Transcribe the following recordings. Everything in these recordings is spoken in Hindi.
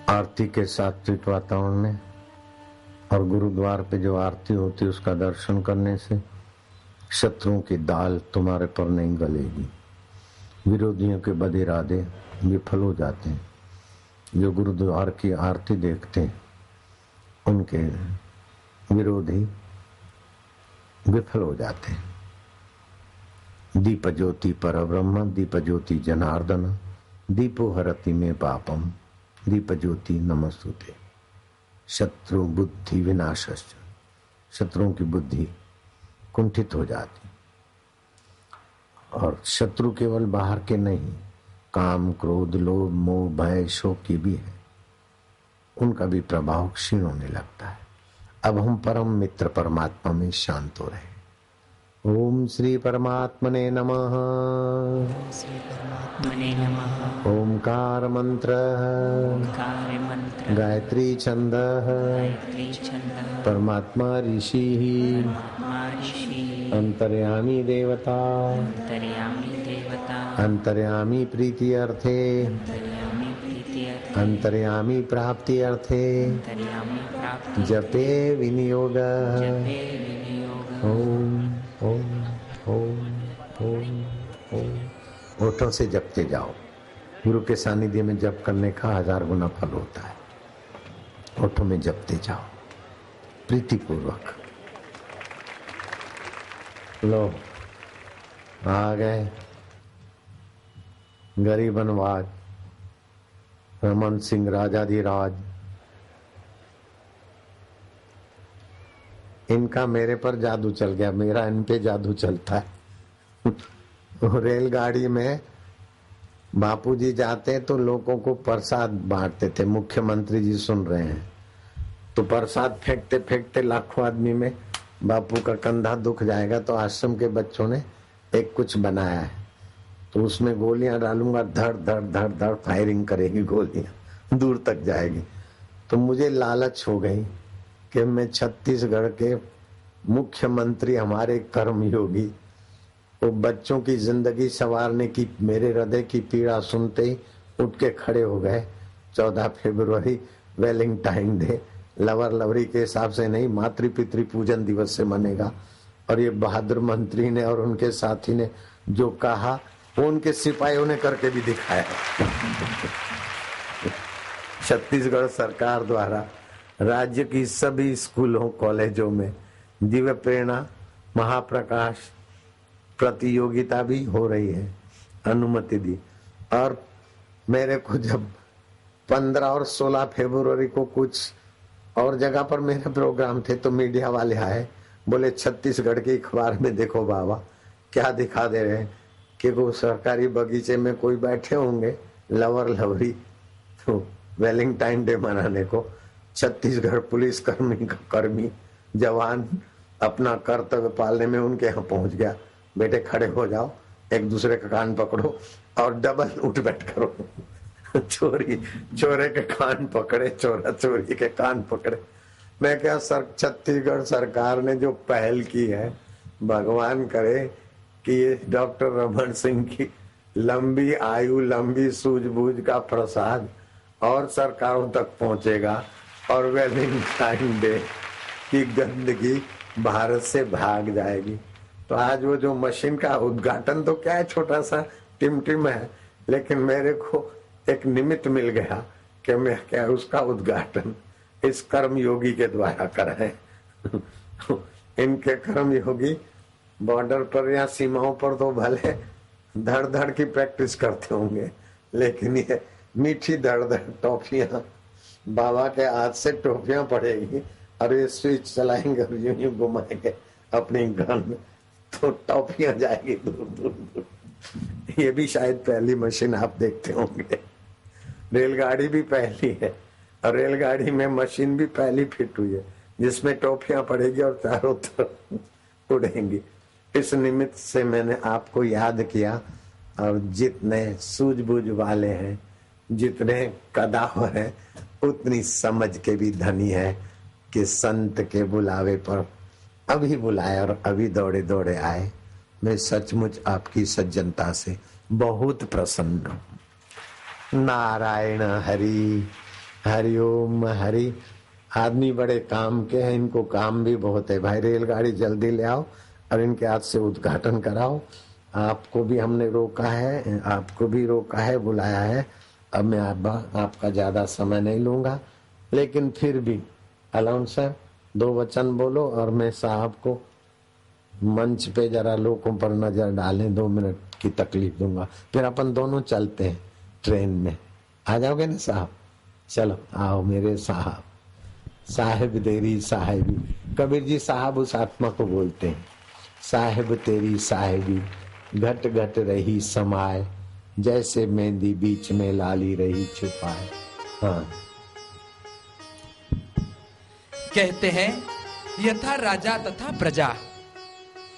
आरती के सात्विक वातावरण में और गुरुद्वार पे जो आरती होती है उसका दर्शन करने से शत्रुओं की दाल तुम्हारे पर नहीं गलेगी, विरोधियों के बद इरादे विफल हो जाते हैं। जो गुरुद्वार की आरती देखते हैं उनके विरोधी विफल हो जाते हैं। दीप ज्योति परब्रह्म, दीप ज्योति जनार्दन, दीपो हरति में पापम, दीप ज्योति नमस्तुते। शत्रु बुद्धि विनाशश्च, शत्रुओं की बुद्धि कुंठित हो जाती। और शत्रु केवल बाहर के नहीं, काम क्रोध लोभ मोह भय शोक की भी है, उनका भी प्रभाव क्षीण होने लगता है। अब हम परम मित्र परमात्मा में शांत हो रहे। ओम श्री परमात्मने नमः। श्री परमात्मने नमः। ओंकार मंत्र, ओंकार मंत्र, गायत्री छंद, गायत्री छंद, परमात्मा ऋषि, परमात्मा ऋषि, अंतर्यामी देवता, अंतर्यामी देवता, अंतर्यामी प्रीति अर्थे, अंतर्यामी प्रीति अर्थे, अंतर्यामी प्राप्ति अर्थे, अंतर्यामी प्राप्ति, जपे विनियोग। जपे विनियोग। ओम ओम ओम ओम ओम। होठों से जपते जाओ। गुरु के सानिध्य में जप करने का 1000 गुना फल होता है। होठों में जपते जाओ प्रीतिपूर्वक। लो आ गए गरीबनवाज रमन सिंह राजाधिराज। इनका मेरे पर जादू चल गया, मेरा इन पे जादू चलता है। रेलगाड़ी में बापूजी जाते तो लोगों को प्रसाद बांटते थे। मुख्यमंत्री जी सुन रहे हैं तो प्रसाद फेंकते फेंकते लाखों आदमी में बापू का कंधा दुख जाएगा, तो आश्रम के बच्चों ने एक कुछ बनाया है, तो उसमें गोलियां डालूंगा, धड़ धड़ धड़ धड़ फायरिंग करेगी गोलियां, दूर तक जाएगी। तो मुझे लालच हो गई कि मैं छत्तीसगढ़ के मुख्यमंत्री, हमारे कर्मयोगी, वो बच्चों की जिंदगी संवारने की मेरे हृदय की पीड़ा सुनते ही उठ के खड़े हो गए। 14 फरवरी वैलेंटाइन डे लवर लवरी के हिसाब से नहीं, मातृ पितृ पूजन दिवस से मनेगा। और ये बहादुर मंत्री ने और उनके साथी ने जो कहा वो उनके सिपाहियों ने करके भी दिखाया। छत्तीसगढ़ सरकार द्वारा राज्य की सभी स्कूलों कॉलेजों में दिव्य प्रेरणा महाप्रकाश प्रतियोगिता भी हो रही है, अनुमति दी। और मेरे को जब 15 और 16 फरवरी को कुछ और जगह पर मेरे प्रोग्राम थे तो मीडिया वाले आए, बोले छत्तीसगढ़ के अखबार में देखो बाबा क्या दिखा दे रहे हैं कि वो सरकारी बगीचे में कोई बैठे होंगे लवर लवरी, तो वैलेंटाइन डे मनाने को छत्तीसगढ़ पुलिस कर्मी जवान अपना कर्तव्य पालने में उनके यहाँ पहुंच गया। बेटे खड़े हो जाओ, एक दूसरे का कान पकड़ो और डबल उठ बैठ करो। चोरे के कान पकड़े, चोरा चोरी के कान पकड़े। मैं क्या छत्तीसगढ़ सरकार ने जो पहल की है, भगवान करे कि ये डॉक्टर रमन सिंह की लंबी आयु, लंबी सूझबूझ का प्रसाद और सरकारों तक पहुंचेगा और वैलेंटाइन डे की गंदगी भारत से भाग जाएगी। तो आज वो जो मशीन का उद्घाटन तो क्या है, छोटा सा टिमटिम है, लेकिन मेरे को एक निमित्त मिल गया कि मैं क्या उसका उद्घाटन इस कर्मयोगी के द्वारा कराएं। इनके कर्मयोगी बॉर्डर पर या सीमाओं पर तो भले धड़ धड़ की प्रैक्टिस करते होंगे, लेकिन ये मीठी धड़ धड़ टॉफियां, बाबा के हाथ से टोपियां पड़ेगी और ये स्विच चलाएंगे और यूं यूं घुमाएंगे अपनी गन में, तो टॉफियां जाएगी दूर दूर दूर। ये भी शायद पहली मशीन आप देखते होंगे। रेलगाड़ी भी पहली है और रेलगाड़ी में मशीन भी पहली फिट हुई है जिसमें टॉफियां पड़ेगी और चारों तरफ उड़ेंगी। इस निमित्त से मैंने आपको याद किया। और जितने सूझबूझ वाले हैं, जितने कदावर हैं, उतनी समझ के भी धनी है कि संत के बुलावे पर अभी बुलाए और अभी दौड़े दौड़े आए। मैं सचमुच आपकी सज्जनता से बहुत प्रसन्न हूँ। नारायण हरि, हरिओम हरि। आदमी बड़े काम के हैं, इनको काम भी बहुत है भाई। रेलगाड़ी जल्दी ले आओ और इनके हाथ से उद्घाटन कराओ। आपको भी हमने रोका है, आपको भी रोका है, बुलाया है। अब मैं आपका ज्यादा समय नहीं लूंगा, लेकिन फिर भी अलाउंसर 2 वचन बोलो और मैं साहब को मंच पे जरा लोगों पर नजर डालें। 2 मिनट की तकलीफ दूंगा, फिर अपन दोनों चलते हैं ट्रेन में। आ जाओगे ना साहब? चलो आओ मेरे साहब। साहिब तेरी साहिबी, कबीर जी साहब उस आत्मा को बोलते हैं। साहिब तेरी साहिबी घट घट रही समाए, जैसे मेहंदी बीच में लाली रही छुपाए। हाँ, कहते हैं यथा राजा तथा प्रजा।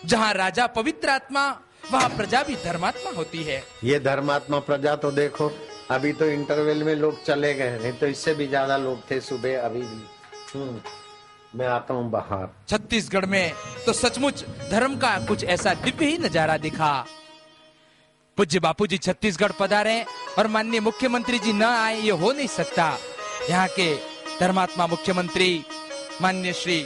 जहां राजा पवित्र आत्मा, वहां प्रजा भी धर्मात्मा होती है। ये धर्मात्मा प्रजा तो देखो, अभी तो इंटरवल में लोग चले गए, नहीं तो इससे भी ज्यादा लोग थे सुबह। अभी भी मैं आता हूँ बाहर। छत्तीसगढ़ में तो सचमुच धर्म का कुछ ऐसा दिव्य ही नजारा दिखा। पूज्य बापूजी छत्तीसगढ़ पधारे और माननीय मुख्यमंत्री जी न आए, ये हो नहीं सकता। यहाँ के धर्मात्मा मुख्यमंत्री माननीय श्री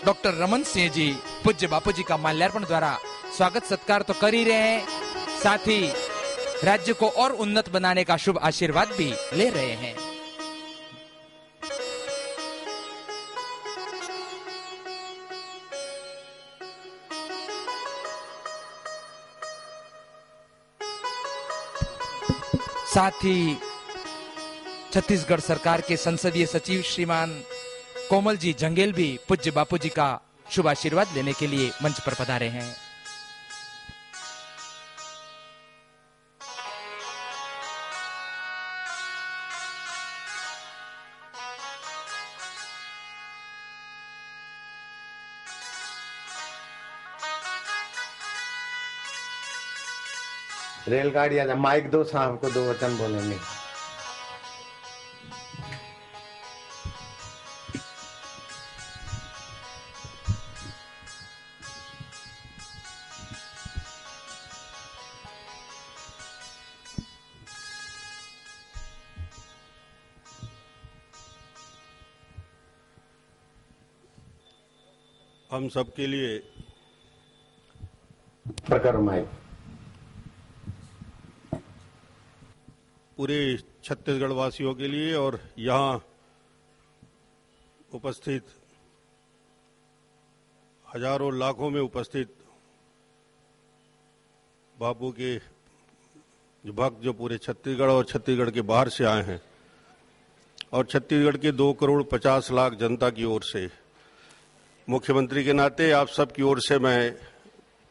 डॉक्टर रमन सिंह जी पूज्य बापूजी का माल्यार्पण द्वारा स्वागत सत्कार तो कर ही रहे हैं, साथ ही राज्य को और उन्नत बनाने का शुभ आशीर्वाद भी ले रहे हैं। साथ ही छत्तीसगढ़ सरकार के संसदीय सचिव श्रीमान कोमल जी जंगेल भी पूज्य बापूजी का शुभ आशीर्वाद लेने के लिए मंच पर पधारे हैं। रेलगाड़ी आजा, माइक दो साहब को, 2 वचन बोलेंगे। हम सबके लिए प्रकर माइक। पूरे छत्तीसगढ़ वासियों के लिए और यहाँ उपस्थित हजारों लाखों में उपस्थित बापू के जो भक्त जो पूरे छत्तीसगढ़ और छत्तीसगढ़ के बाहर से आए हैं और छत्तीसगढ़ के 2 करोड़ 50 लाख जनता की ओर से, मुख्यमंत्री के नाते आप सब की ओर से मैं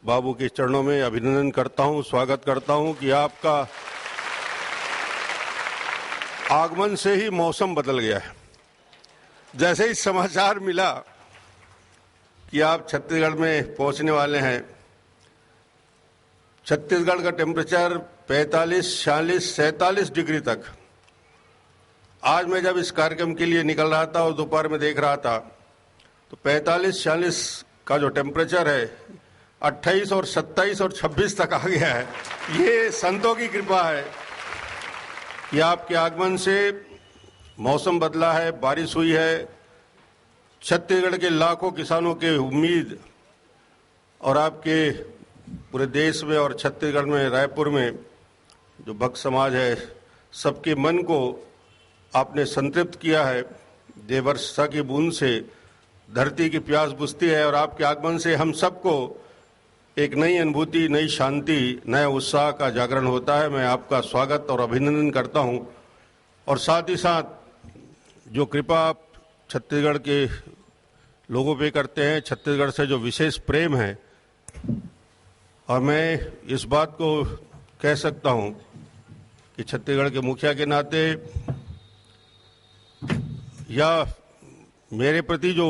बाबू के चरणों में अभिनंदन करता हूं, स्वागत करता हूं कि आपका आगमन से ही मौसम बदल गया है। जैसे ही समाचार मिला कि आप छत्तीसगढ़ में पहुंचने वाले हैं, छत्तीसगढ़ का टेम्परेचर 45, 46, 47 डिग्री तक। आज मैं जब इस कार्यक्रम के लिए निकल रहा था और दोपहर में देख रहा था तो 45, 46 का जो टेम्परेचर है 28 और 27 और 26 तक आ गया है। ये संतों की कृपा है कि आपके आगमन से मौसम बदला है, बारिश हुई है। छत्तीसगढ़ के लाखों किसानों के उम्मीद और आपके पूरे देश में और छत्तीसगढ़ में, रायपुर में जो भक्त समाज है, सबके मन को आपने संतृप्त किया है। देवर्षा की बूंद से धरती की प्यास बुझती है और आपके आगमन से हम सबको एक नई अनुभूति, नई शांति, नया उत्साह का जागरण होता है। मैं आपका स्वागत और अभिनंदन करता हूं और साथ ही साथ जो कृपा आप छत्तीसगढ़ के लोगों पे करते हैं, छत्तीसगढ़ से जो विशेष प्रेम है, और मैं इस बात को कह सकता हूं कि छत्तीसगढ़ के मुखिया के नाते या मेरे प्रति जो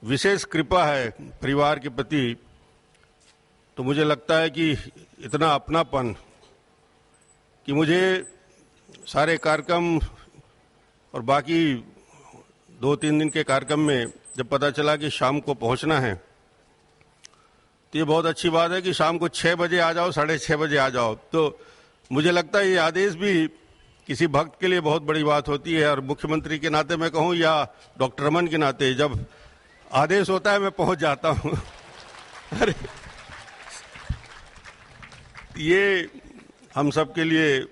विशेष कृपा है परिवार के प्रति, तो मुझे लगता है कि इतना अपनापन कि मुझे सारे कार्यक्रम और बाकी 2-3 दिन के कार्यक्रम में जब पता चला कि शाम को पहुंचना है तो ये बहुत अच्छी बात है कि शाम को 6 बजे आ जाओ, 6:30 बजे आ जाओ। तो मुझे लगता है ये आदेश भी किसी भक्त के लिए बहुत बड़ी बात होती है। और मुख्यमंत्री के नाते मैं कहूँ या डॉक्टर रमन के नाते, जब आदेश होता है मैं पहुंच जाता हूँ। अरे ये हम सब के लिए,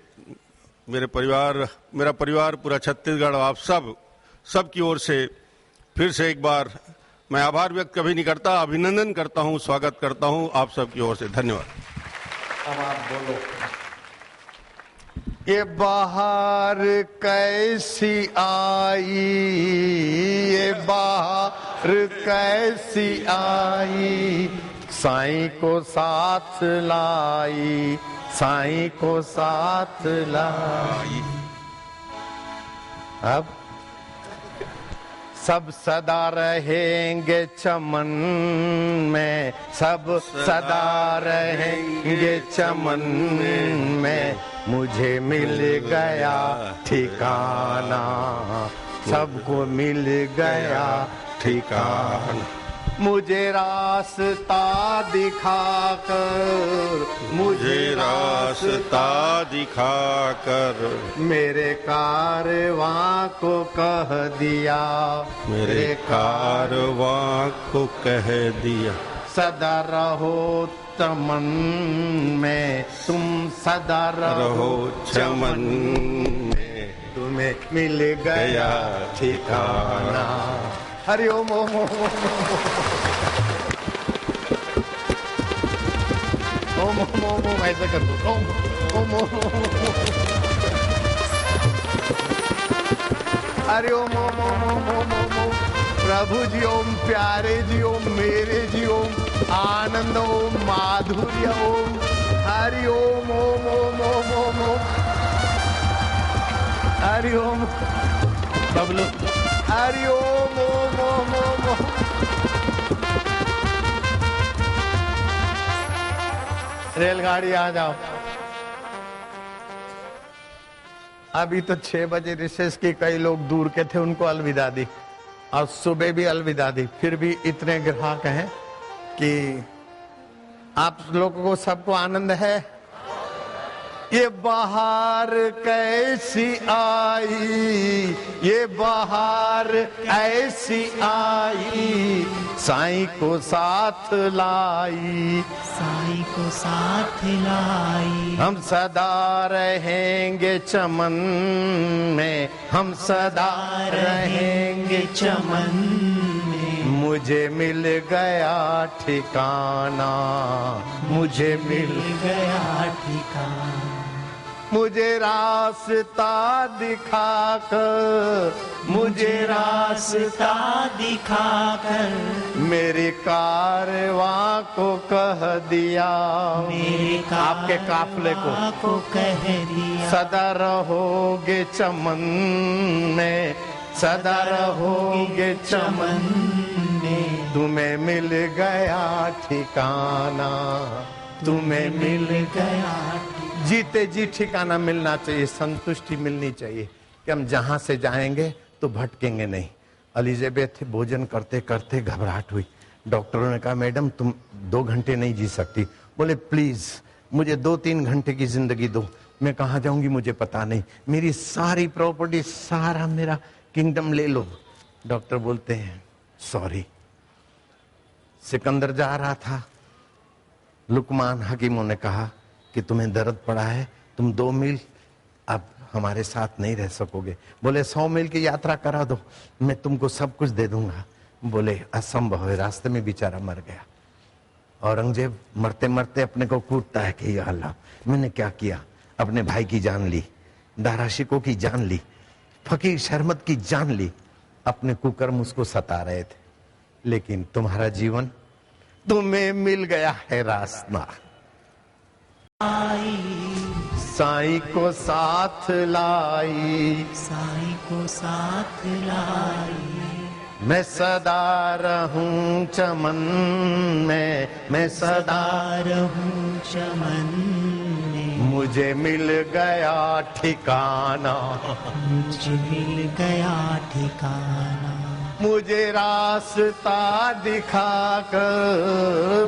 मेरा परिवार, पूरा छत्तीसगढ़, आप सब की ओर से फिर से एक बार मैं आभार व्यक्त कभी नहीं करता, अभिनंदन करता हूं, स्वागत करता हूं आप सब की ओर से। धन्यवाद। अब आप बोलो। ये बाहर कैसी आई, ये बाहर कैसी आई, साईं को साथ लाई, साईं को साथ लाई। अब सब सदा रहेंगे चमन में, सब सदा रहेंगे चमन में, मुझे मिल गया ठिकाना, सबको मिल गया ठिकाना। मुझे रास्ता दिखाकर, मुझे रास्ता दिखाकर, मेरे कारवां को कह दिया, मेरे कारवां को कह दिया। सदा रहो चमन में, तुम सदा रहो चमन में, तुम्हें मिल गया ठिकाना। हरि ओम ओम ओम ओम ओम ओम ओम, ऐसा कर दो। ओम ओम ओम हरि ओम ओम ओम ओम ओम ओम। प्रभु जी ओम, प्यारे जी ओम, मेरे जी ओम, आनंद ओम, माधुर्य ओम, हरि ओम ओम ओम ओम ओम ओम, हरि ओम। सब लोग हरि ओम ओम ओम ओम ओम। रेलगाड़ी आ जाओ। अभी तो 6 बजे रिसेस की, कई लोग दूर के थे उनको अलविदा दी, और सुबह भी अलविदा दी। फिर भी इतने ग्राहक हैं कि आप लोगों को सबको आनंद है। ये बाहर कैसी आई, ये बाहर ऐसी आई, साईं को साथ लाई, साईं को साथ लाई। हम सदा रहेंगे चमन में, हम सदा रहेंगे चमन में, मुझे मिल गया ठिकाना, मुझे मिल गया ठिकाना। मुझे रास्ता दिखाकर, मुझे रास्ता दिखाकर, मेरे कारवां को कह दिया, मेरे आपके काफले को कह दिया। सदा रहोगे चमन में, सदा रहोगे चमन में, तुम्हें मिल गया ठिकाना, तुम्हें मिल गया। जीते जी ठिकाना मिलना चाहिए, संतुष्टि मिलनी चाहिए कि हम जहां से जाएंगे तो भटकेंगे नहीं। एलिजाबेथ भोजन करते करते घबराहट हुई। डॉक्टरों ने कहा मैडम तुम 2 घंटे नहीं जी सकती। बोले प्लीज मुझे 2-3 घंटे की जिंदगी दो, मैं कहाँ जाऊंगी मुझे पता नहीं, मेरी सारी प्रॉपर्टी, सारा मेरा किंगडम ले लो। डॉक्टर बोलते हैं सॉरी। सिकंदर जा रहा था, लुकमान हकीमों ने कहा कि तुम्हें दर्द पड़ा है, तुम 2 मील अब हमारे साथ नहीं रह सकोगे। बोले 100 मील की यात्रा करा दो, मैं तुमको सब कुछ दे दूंगा। बोले असंभव है, रास्ते में बेचारा मर गया। औरंगजेब मरते मरते अपने को कूटता है कि या अल्लाह मैंने क्या किया, अपने भाई की जान ली, दारा शिकोह की जान ली, फकीर शरमत की जान ली, अपने कुकर्म उसको सता रहे थे। लेकिन तुम्हारा जीवन, तुम्हें मिल गया है रास्ता। साईं को साथ लाई, साईं को साथ लाई। मैं सदा रहूं चमन में, मैं सदा रहूं चमन में, मुझे मिल गया ठिकाना, मुझे मिल गया ठिकाना। मुझे रास्ता दिखाकर,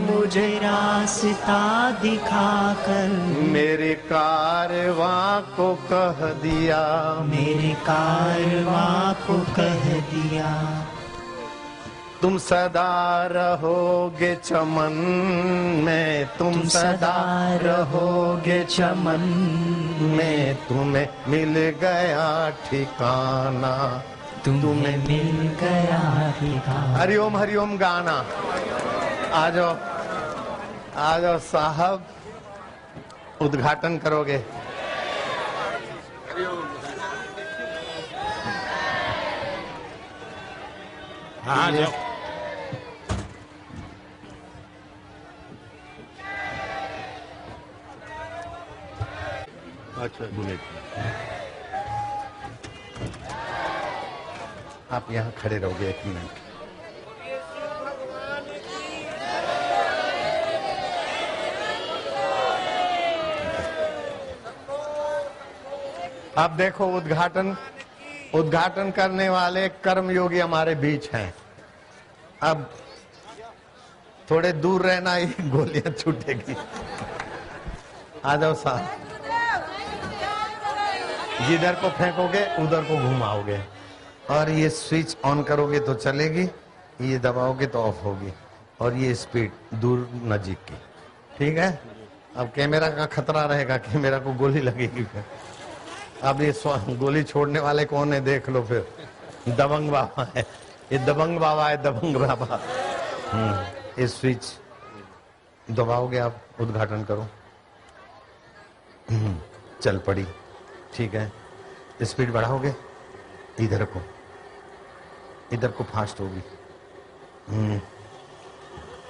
मुझे मुझे रास्ता दिखाकर मेरे कारवां को कह दिया, मेरे कारवां को कह दिया। तुम सदा रहोगे चमन में, तुम सदा रहोगे चमन में, तुम्हें मिल गया ठिकाना, तुम्हें मिल गया ठिकाना। हरिओम गाना। आ जाओ साहब, उद्घाटन करोगे। हाँ जाओ। अच्छा बुलेट आप यहाँ खड़े रहोगे 1 मिनट। अब देखो उद्घाटन करने वाले कर्मयोगी हमारे बीच हैं। अब थोड़े दूर रहना, ही गोलियां छूटेगी। आ जाओ साहब, जिधर को फेंकोगे उधर को घुमाओगे, और ये स्विच ऑन करोगे तो चलेगी, ये दबाओगे तो ऑफ होगी, और ये स्पीड दूर नजीक की। ठीक है। अब कैमरा का खतरा रहेगा, कैमरा को गोली लगेगी फिर। अब ये गोली छोड़ने वाले कौन है देख लो फिर। दबंग बाबा है ये, दबंग बाबा है, दबंग बाबा। ये स्विच दबाओगे आप, उद्घाटन करो। चल पड़ी। ठीक है। स्पीड बढ़ाओगे, इधर को फास्ट होगी।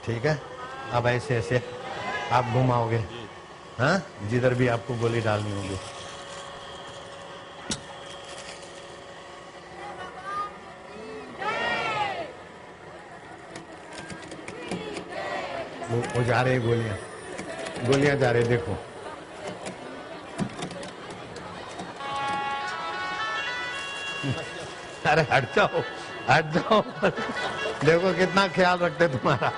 ठीक है। अब ऐसे ऐसे आप घुमाओगे, हाँ, जिधर भी आपको गोली डालनी होगी। वो जा रहे, गोलियां जा रहे, देखो। अरे हट जाओ। देखो कितना ख्याल रखते तुम्हारा।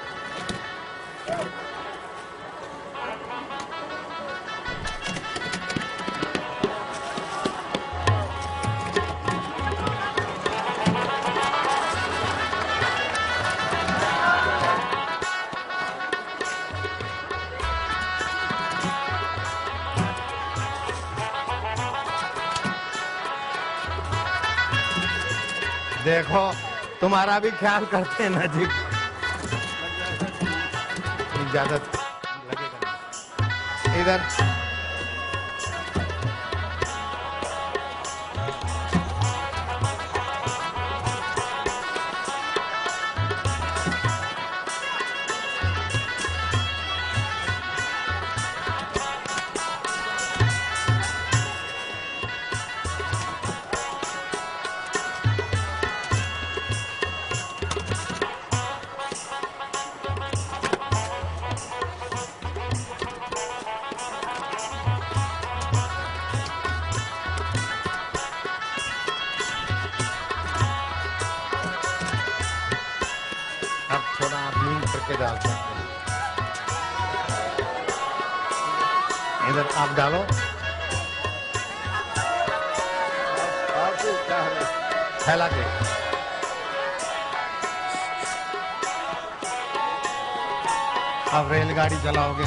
देखो तुम्हारा भी ख्याल करते हैं ना जी। इजाजत इधर। इधर आप डालो। फैला के अब रेलगाड़ी चलाओगे।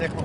देखो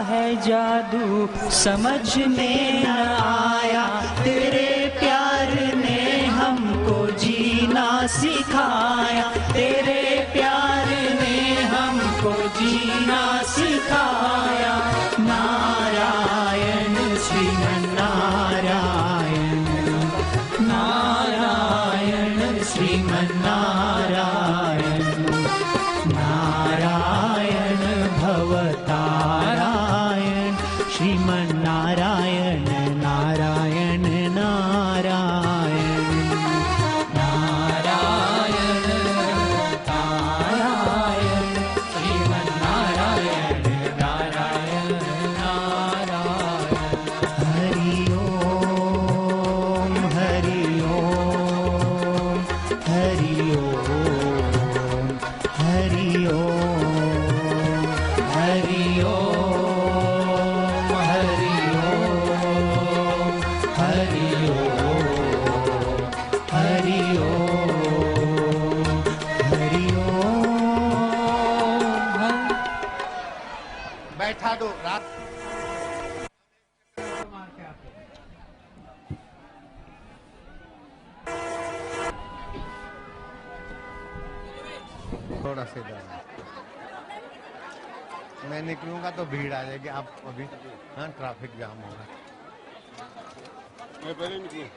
है जादू समझ में न आया, तेरे प्यार ने हमको जीना सिखाया, तेरे प्यार ने हमको जीना सिखाया। नारायण श्रीमन्नारायण, नारायण श्रीमन्नारायण, नारायण भवतारायण श्रीमन्नारायण, नारायण नारायण, नारायण नारायण श्रीमन्नारायण, नारायण नारायण। हरि ओम हरि ओम हरि ओम हरि ओम हरि ओम हरि ओम हरि ओम हरि ओम हरि ओम। बैठा दो रात थोड़ा से इधर मैं निकलूंगा तो भीड़ आ जाएगी। आप अभी हाँ ट्रैफिक जाम होगा। मैं पहले निकलूं।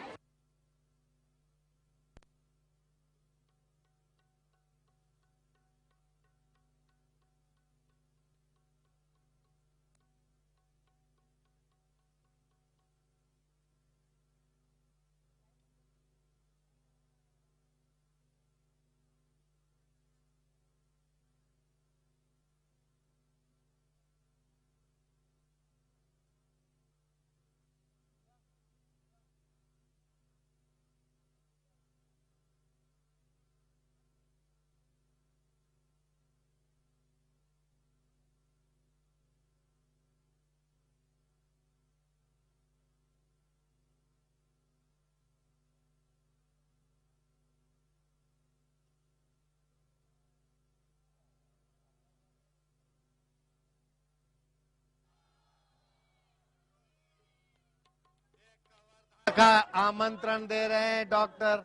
का आमंत्रण दे रहे हैं डॉक्टर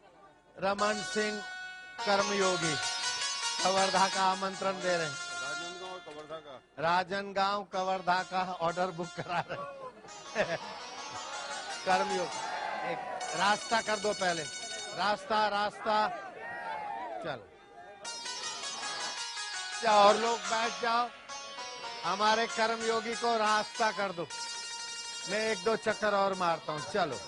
रमन सिंह कर्मयोगी। कवर्धा का आमंत्रण दे रहे हैं। राजनांदगांव और कवर्धा का राजनगांव कवर्धा का ऑर्डर बुक करा रहे हैं। कर्मयोग एक रास्ता कर दो पहले। रास्ता रास्ता चल जाओ और लोग बैठ जाओ। हमारे कर्मयोगी को रास्ता कर दो। मैं एक दो चक्कर और मारता हूँ। चलो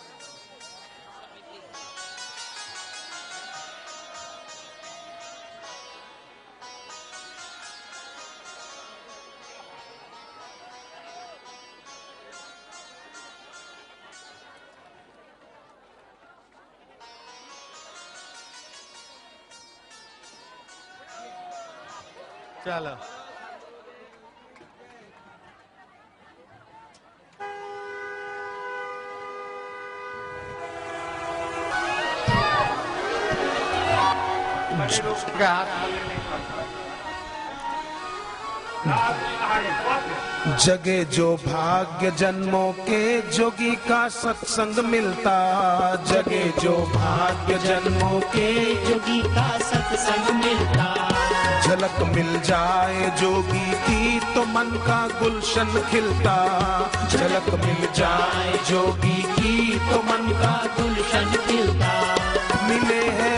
चलो बड़े लोग का हाथ आगे नहीं पड़ता। जगे जो भाग्य जन्मों के जोगी का सत्संग मिलता, जगे जो भाग्य जन्मों के जोगी का सत्संग मिलता। झलक मिल जाए जोगी की तो मन का गुलशन खिलता, झलक मिल जाए जोगी की तो मन का गुलशन खिलता। मिले हैं